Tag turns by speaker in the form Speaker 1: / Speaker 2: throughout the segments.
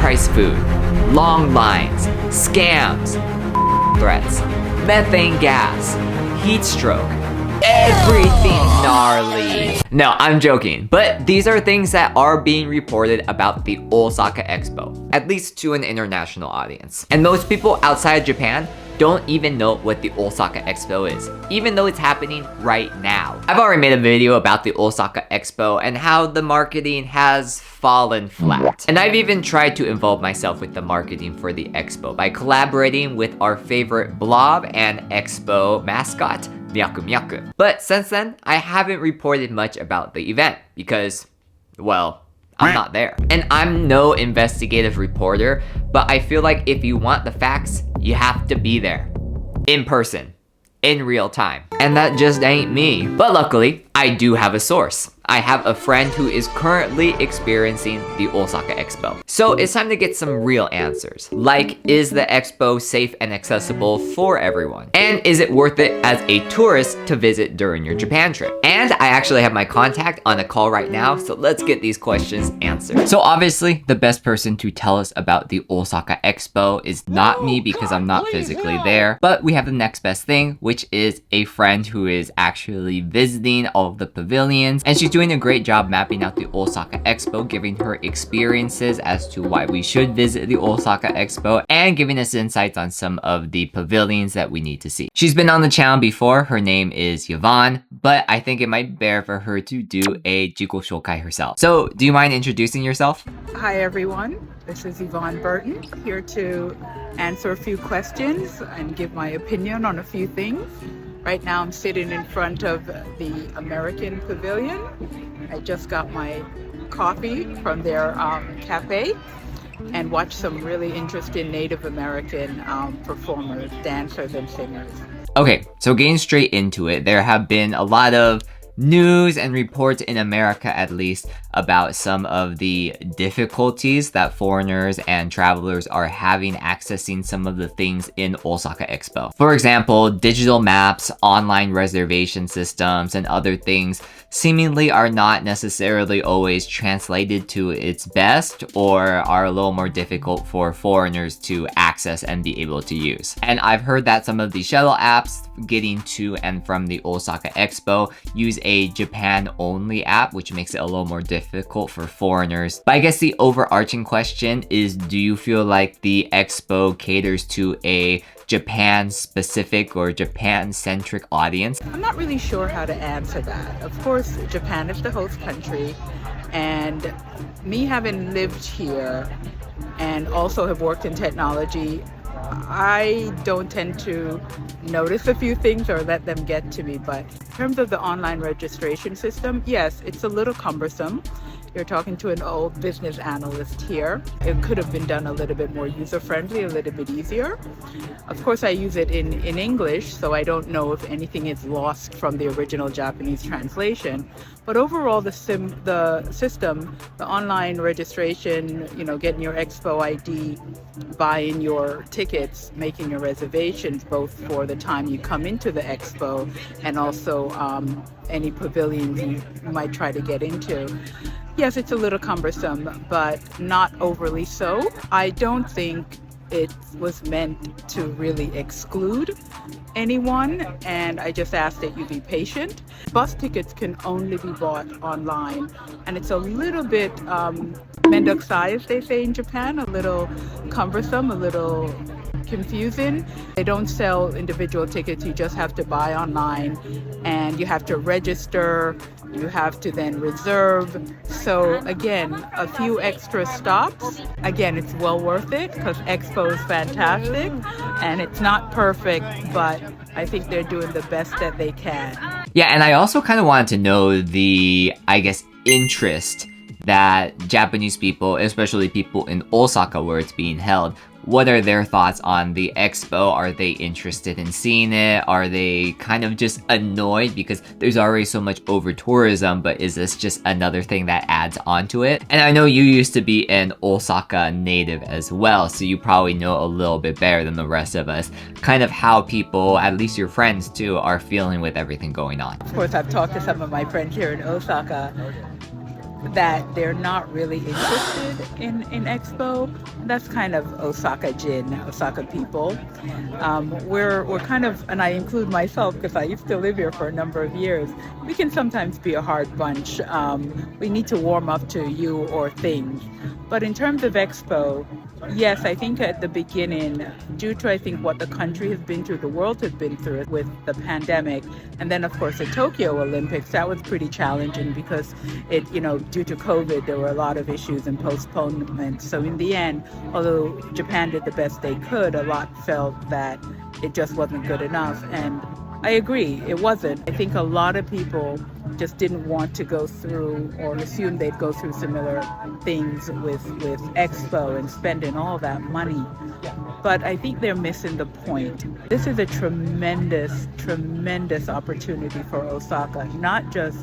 Speaker 1: overpriced food, long lines, scams, threats, methane gas, heat stroke, everything gnarly. No, I'm joking, but these are things that are being reported about the Osaka Expo, at least to an international audience. And most people outside Japan don't even know what the Osaka Expo is, even though it's happening right now. I've already made a video about the Osaka Expo and how the marketing has fallen flat. And I've even tried to involve myself with the marketing for the Expo by collaborating with our favorite blob and Expo mascot, Myaku Myaku. But since then, I haven't reported much about the event because, well, I'm not there. And I'm no investigative reporter, but I feel like if you want the facts, you have to be there. In person. In real time. And that just ain't me. But luckily, I do have a source. I have a friend who is currently experiencing the Osaka Expo. So it's time to get some real answers. Like, is the expo safe and accessible for everyone? And is it worth it as a tourist to visit during your Japan trip? And I actually have my contact on a call right now, so let's get these questions answered. So obviously, the best person to tell us about the Osaka Expo is not me because I'm not physically there, but we have the next best thing, which is a friend who is actually visiting all of the pavilions, and she's doing a great job mapping out the Osaka Expo, giving her experiences as to why we should visit the Osaka Expo, and giving us insights on some of the pavilions that we need to see. She's been on the channel before. Her name is Yvonne, but I think it might bear for her to do a jiko shokai herself. So, do you mind introducing yourself?
Speaker 2: Hi everyone, this is Yvonne Burton, here to answer a few questions and give my opinion on a few things. Right now I'm sitting in front of the American Pavilion. I just got my coffee from their cafe and watched some really interesting Native American performers, dancers and singers.
Speaker 1: Okay, so getting straight into it, there have been a lot of news and reports in America at least about some of the difficulties that foreigners and travelers are having accessing some of the things in Osaka Expo. For example, digital maps, online reservation systems, and other things seemingly are not necessarily always translated to its best or are a little more difficult for foreigners to access and be able to use. And I've heard that some of the shuttle apps getting to and from the Osaka Expo use a Japan-only app, which makes it a little more difficult for foreigners. But I guess the overarching question is, do you feel like the Expo caters to a Japan-specific or Japan-centric audience?
Speaker 2: I'm not really sure how to answer that. Of course, Japan is the host country, and me having lived here and also have worked in technology, I don't tend to notice a few things or let them get to me. But in terms of the online registration system, yes, it's a little cumbersome. You're talking to an old business analyst here. It could have been done a little bit more user-friendly, a little bit easier. Of course, I use it in English, so I don't know if anything is lost from the original Japanese translation. But overall, the system, the online registration, getting your Expo ID, buying your tickets, making your reservations, both for the time you come into the Expo and also any pavilions you might try to get into. Yes, it's a little cumbersome, but not overly so. I don't think it was meant to really exclude anyone, and I just ask that you be patient. Bus tickets can only be bought online, and it's a little bit mendokusai, as they say in Japan, a little cumbersome, a little confusing. They don't sell individual tickets. You just have to buy online, and you have to register. You have to then reserve. So again, a few extra stops. Again, it's well worth it because Expo is fantastic and it's not perfect, but I think they're doing the best that they can.
Speaker 1: Yeah, and I also kind of wanted to know the, I guess, interest that Japanese people, especially people in Osaka where it's being held, what are their thoughts on the expo? Are they interested in seeing it? Are they kind of just annoyed because there's already so much over tourism, but is this just another thing that adds onto it? And I know you used to be an Osaka native as well, so you probably know a little bit better than the rest of us, kind of how people, at least your friends too, are feeling with everything going on.
Speaker 2: Of course, I've talked to some of my friends here in Osaka. that they're not really interested in Expo. That's kind of Osaka Osaka people. We're kind of, and I include myself because I used to live here for a number of years, we can sometimes be a hard bunch. We need to warm up to you or things. But in terms of Expo, yes, I think at the beginning, due to I think what the country has been through, the world has been through with the pandemic, and then of course the Tokyo Olympics, that was pretty challenging because it, due to COVID, there were a lot of issues and postponements. So in the end, although Japan did the best they could, a lot felt that it just wasn't good enough. And I agree, it wasn't. I think a lot of people just didn't want to go through or assume they'd go through similar things with Expo and spending all that money. But I think they're missing the point. This is a tremendous, tremendous opportunity for Osaka, not just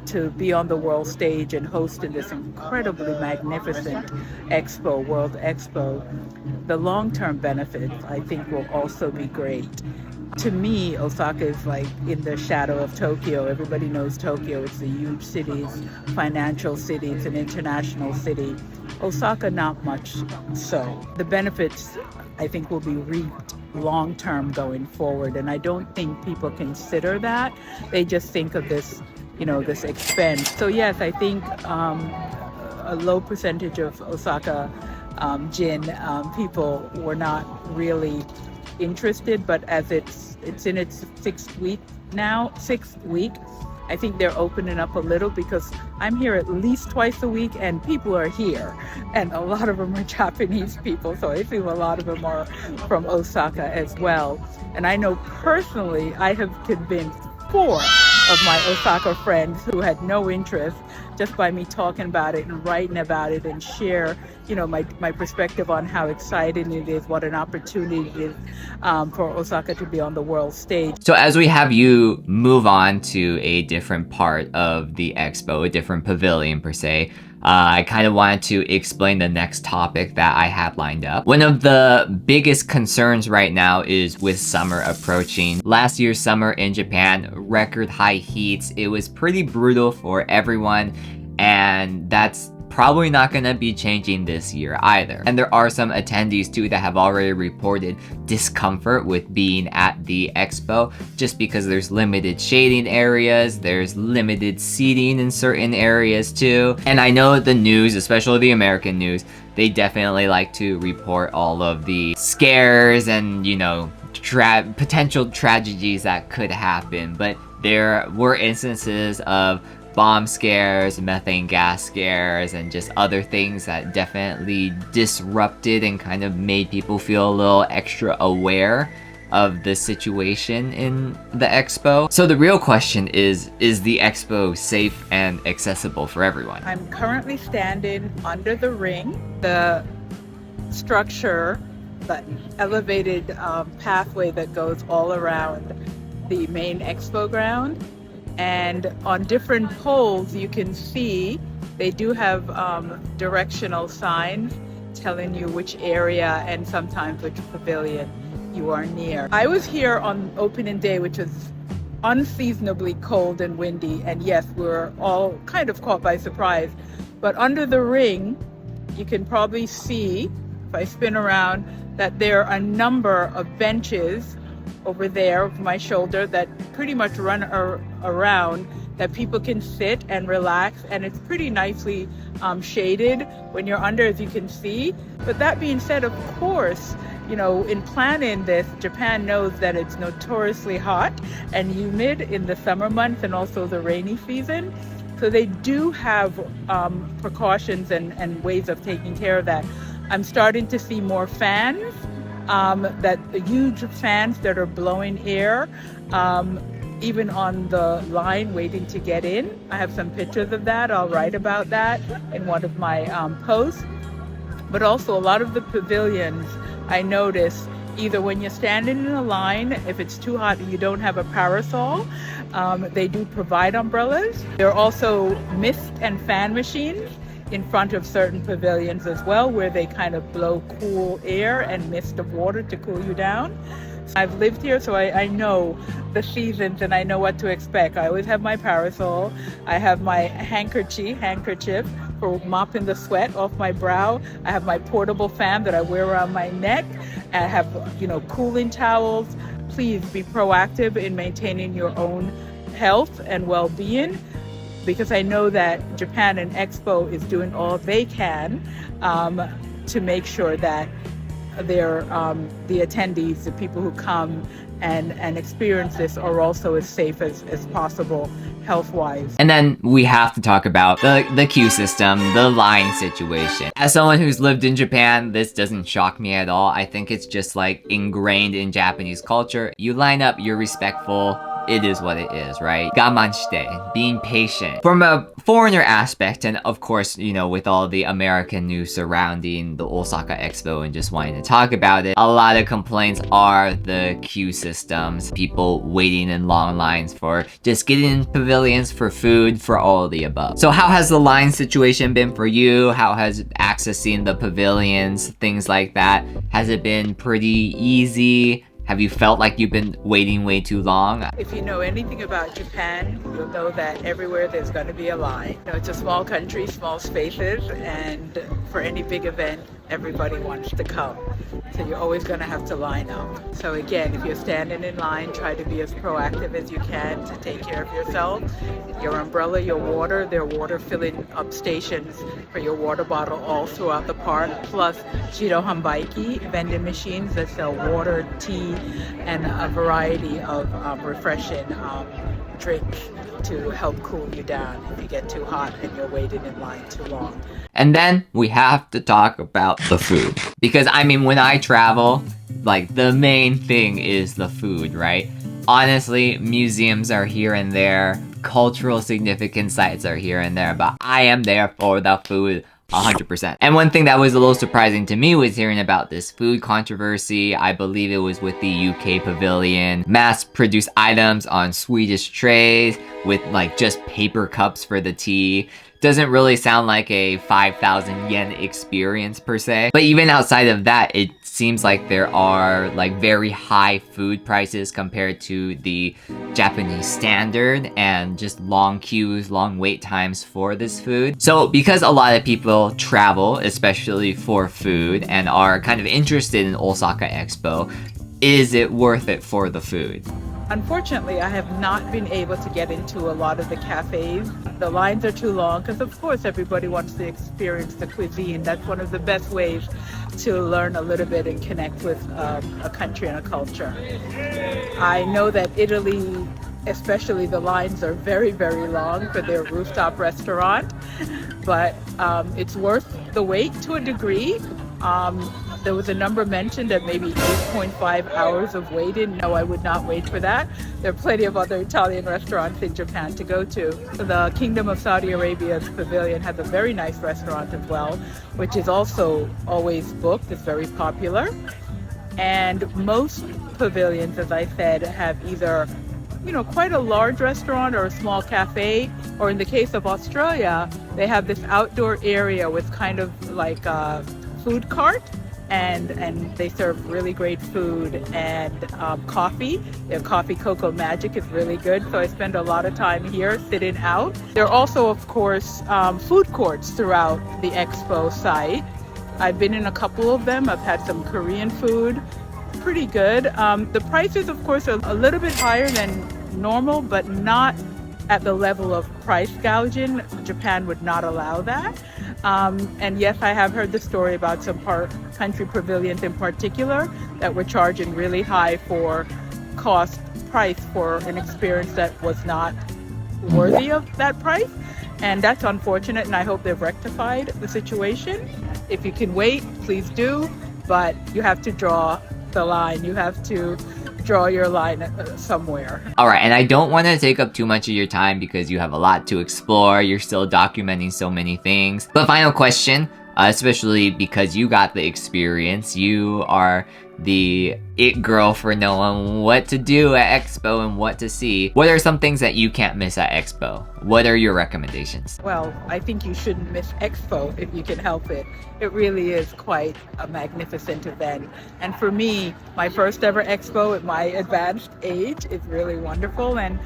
Speaker 2: to be on the world stage and hosting this incredibly magnificent expo, World Expo. The long-term benefits, I think, will also be great. To me, Osaka is like in the shadow of Tokyo. Everybody knows Tokyo. It's a huge city, financial city, it's an international city. Osaka, not much so. The benefits, I think, will be reaped long-term going forward. And I don't think people consider that. They just think of this, this expense. So yes, I think a low percentage of Osaka gin people were not really interested, but as it's in its sixth week, I think they're opening up a little because I'm here at least twice a week and people are here, and a lot of them are Japanese people, so I feel a lot of them are from Osaka as well. And I know personally I have convinced 4 of my Osaka friends who had no interest just by me talking about it and writing about it and share, my perspective on how exciting it is, what an opportunity it is for Osaka to be on the world stage.
Speaker 1: So as we have you move on to a different part of the expo, a different pavilion per se, I kind of wanted to explain the next topic that I had lined up. One of the biggest concerns right now is with summer approaching. Last year's summer in Japan, record high heats. It was pretty brutal for everyone, and that's probably not gonna be changing this year either. And there are some attendees too that have already reported discomfort with being at the expo just because there's limited shading areas, there's limited seating in certain areas too. And I know the news, especially the American news, they definitely like to report all of the scares and, potential tragedies that could happen. But there were instances of bomb scares, methane gas scares, and just other things that definitely disrupted and kind of made people feel a little extra aware of the situation in the expo. So the real question is the expo safe and accessible for everyone?
Speaker 2: I'm currently standing under the ring. The structure, the elevated pathway that goes all around the main expo ground. And on different poles, you can see they do have directional signs telling you which area and sometimes which pavilion you are near. I was here on opening day, which was unseasonably cold and windy. And yes, we're all kind of caught by surprise. But under the ring, you can probably see, if I spin around, that there are a number of benches over there over my shoulder that pretty much run around that people can sit and relax, and it's pretty nicely shaded when you're under, as you can see. But that being said, of course, in planning this, Japan knows that it's notoriously hot and humid in the summer months and also the rainy season. So they do have precautions and ways of taking care of that. I'm starting to see more fans. That huge fans that are blowing air, even on the line waiting to get in. I have some pictures of that. I'll write about that in one of my posts. But also a lot of the pavilions, I notice, either when you're standing in a line, if it's too hot and you don't have a parasol, they do provide umbrellas. There are also mist and fan machines in front of certain pavilions as well, where they kind of blow cool air and mist of water to cool you down. I've lived here, so I know the seasons and I know what to expect. I always have my parasol. I have my handkerchief for mopping the sweat off my brow. I have my portable fan that I wear around my neck. I have, cooling towels. Please be proactive in maintaining your own health and well-being, because I know that Japan and Expo is doing all they can to make sure that the attendees, the people who come and experience this, are also as safe as possible health-wise.
Speaker 1: And then we have to talk about the queue system, the line situation. As someone who's lived in Japan, this doesn't shock me at all. I think it's just like ingrained in Japanese culture. You line up, you're respectful. It is what it is, right? Gaman shite, being patient. From a foreigner aspect, and of course, with all the American news surrounding the Osaka Expo and just wanting to talk about it, a lot of complaints are the queue systems, people waiting in long lines for just getting in pavilions for food, for all of the above. So how has the line situation been for you? How has accessing the pavilions, things like that? Has it been pretty easy? Have you felt like you've been waiting way too long?
Speaker 2: If you know anything about Japan, you'll know that everywhere there's going to be a line. It's a small country, small spaces, and for any big event, everybody wants to come. So you're always going to have to line up. So again, if you're standing in line, try to be as proactive as you can to take care of yourself. Your umbrella, your water, there are water filling up stations for your water bottle all throughout the park, plus Shiro Hambaiki, vending machines that sell water, tea, and a variety of refreshing drinks to help cool you down if you get too hot and you're waiting in line too long.
Speaker 1: And then we have to talk about the food. Because when I travel, like, the main thing is the food, right? Honestly, museums are here and there, cultural significant sites are here and there, but I am there for the food 100%. And one thing that was a little surprising to me was hearing about this food controversy. I believe it was with the UK pavilion. Mass-produced items on Swedish trays with like just paper cups for the tea. Doesn't really sound like a 5,000 yen experience per se. But even outside of that, it seems like there are like very high food prices compared to the Japanese standard, and just long queues, long wait times for this food. So because a lot of people travel, especially for food, and are kind of interested in Osaka Expo, is it worth it for the food?
Speaker 2: Unfortunately, I have not been able to get into a lot of the cafes. The lines are too long because, of course, everybody wants to experience the cuisine. That's one of the best ways to learn a little bit and connect with a country and a culture. I know that Italy, especially, the lines are very, very long for their rooftop restaurant, but it's worth the wait to a degree. There was a number mentioned at maybe 8.5 hours of waiting. No, I would not wait for that. There are plenty of other Italian restaurants in Japan to go to. The Kingdom of Saudi Arabia's pavilion has a very nice restaurant as well, which is also always booked. It's very popular. And most pavilions, as I said, have either quite a large restaurant or a small cafe, or in the case of Australia, they have this outdoor area with kind of like a food cart. And they serve really great food and coffee. Their coffee cocoa magic is really good, so I spend a lot of time here sitting out. There are also, of course, food courts throughout the expo site. I've been in a couple of them. I've had some Korean food, pretty good. The prices, of course, are a little bit higher than normal, but not at the level of price gouging. Japan would not allow that. And yes, I have heard the story about some country pavilions in particular that were charging really high for price for an experience that was not worthy of that price. And that's unfortunate, and I hope they've rectified the situation. If you can wait, please do, but you have to draw the line. You have to draw your line somewhere.
Speaker 1: Alright, and I don't want to take up too much of your time because you have a lot to explore. You're still documenting so many things. But final question, especially because you got the experience, you are the it girl for knowing what to do at Expo and what to see, what are some things that you can't miss at Expo? What are your recommendations?
Speaker 2: Well, I think you shouldn't miss Expo if you can help it. It really is quite a magnificent event. And for me, my first ever Expo at my advanced age is really wonderful. And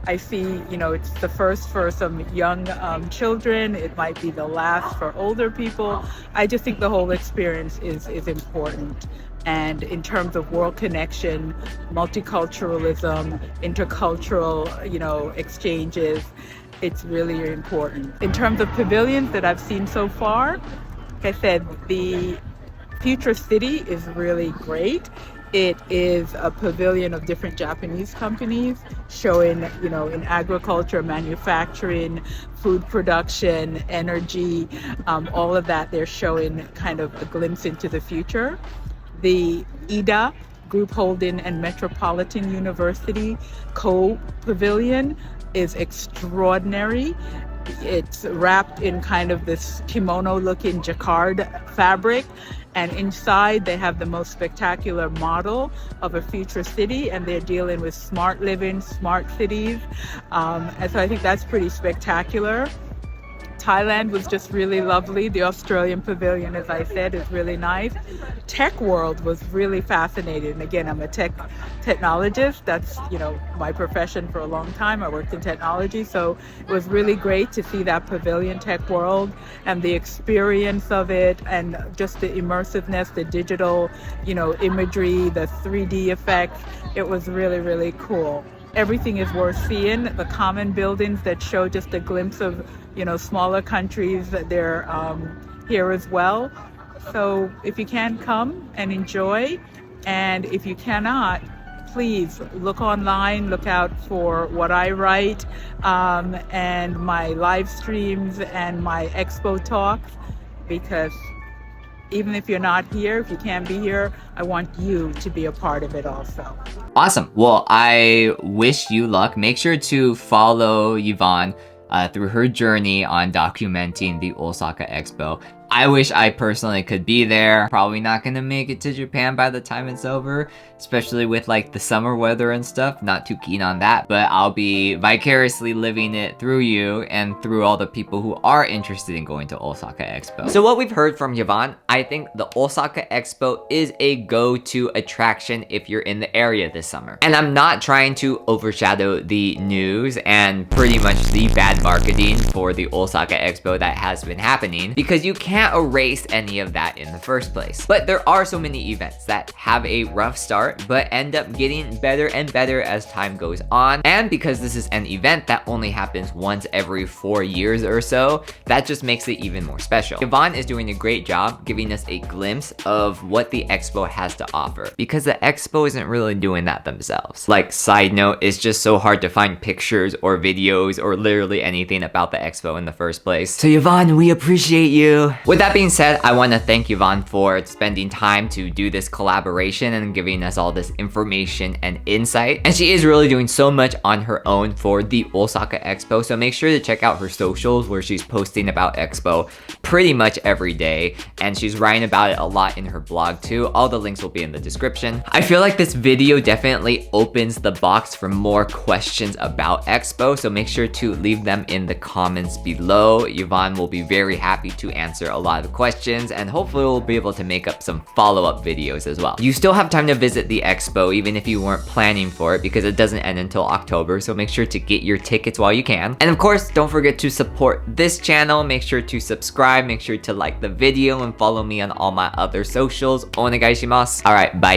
Speaker 2: I see, it's the first for some young children. It might be the last for older people. I just think the whole experience is important. And in terms of world connection, multiculturalism, intercultural, exchanges, it's really important. In terms of pavilions that I've seen so far, like I said, the Future City is really great. It is a pavilion of different Japanese companies showing, in agriculture, manufacturing, food production, energy, all of that. They're showing kind of a glimpse into the future. The IDA, Group Holding and Metropolitan University Co-Pavilion is extraordinary. It's wrapped in kind of this kimono-looking jacquard fabric. And inside, they have the most spectacular model of a future city, and they're dealing with smart living, smart cities. And so I think that's pretty spectacular. Thailand was just really lovely. The Australian pavilion, as I said, is really nice. Tech World was really fascinating. And again, I'm a technologist. That's, my profession for a long time. I worked in technology. So it was really great to see that pavilion, Tech World, and the experience of it, and just the immersiveness, the digital, imagery, the 3D effects. It was really, really cool. Everything is worth seeing. The common buildings that show just a glimpse of, smaller countries, they're here as well. So if you can, come and enjoy. And if you cannot, please look online, look out for what I write, and my live streams and my expo talks, because even if you're not here, if you can't be here, I want you to be a part of it also.
Speaker 1: Awesome. Well, I wish you luck. Make sure to follow Yvonne through her journey on documenting the Osaka Expo. I wish I personally could be there. Probably not gonna make it to Japan by the time it's over, especially with like the summer weather and stuff. Not too keen on that, but I'll be vicariously living it through you and through all the people who are interested in going to Osaka Expo. So what we've heard from Yvonne, I think the Osaka Expo is a go-to attraction if you're in the area this summer. And I'm not trying to overshadow the news and pretty much the bad marketing for the Osaka Expo that has been happening, because you can't erase any of that in the first place. But there are so many events that have a rough start but end up getting better and better as time goes on. And because this is an event that only happens once every 4 years or so, that just makes it even more special. Yvonne is doing a great job giving us a glimpse of what the expo has to offer, because the expo isn't really doing that themselves. Like, side note, it's just so hard to find pictures or videos or literally anything about the expo in the first place. So Yvonne, we appreciate you. With that being said, I want to thank Yvonne for spending time to do this collaboration and giving us all this information and insight. And she is really doing so much on her own for the Osaka Expo, so make sure to check out her socials where she's posting about Expo pretty much every day, and she's writing about it a lot in her blog too. All the links will be in the description. I feel like this video definitely opens the box for more questions about Expo, so make sure to leave them in the comments below. Yvonne will be very happy to answer a lot of questions, and hopefully we'll be able to make up some follow-up videos as well. You still have time to visit the expo even if you weren't planning for it, because it doesn't end until October, so make sure to get your tickets while you can. And of course, don't forget to support this channel. Make sure to subscribe, make sure to like the video, and follow me on all my other socials. Onegaishimasu. Alright, bye.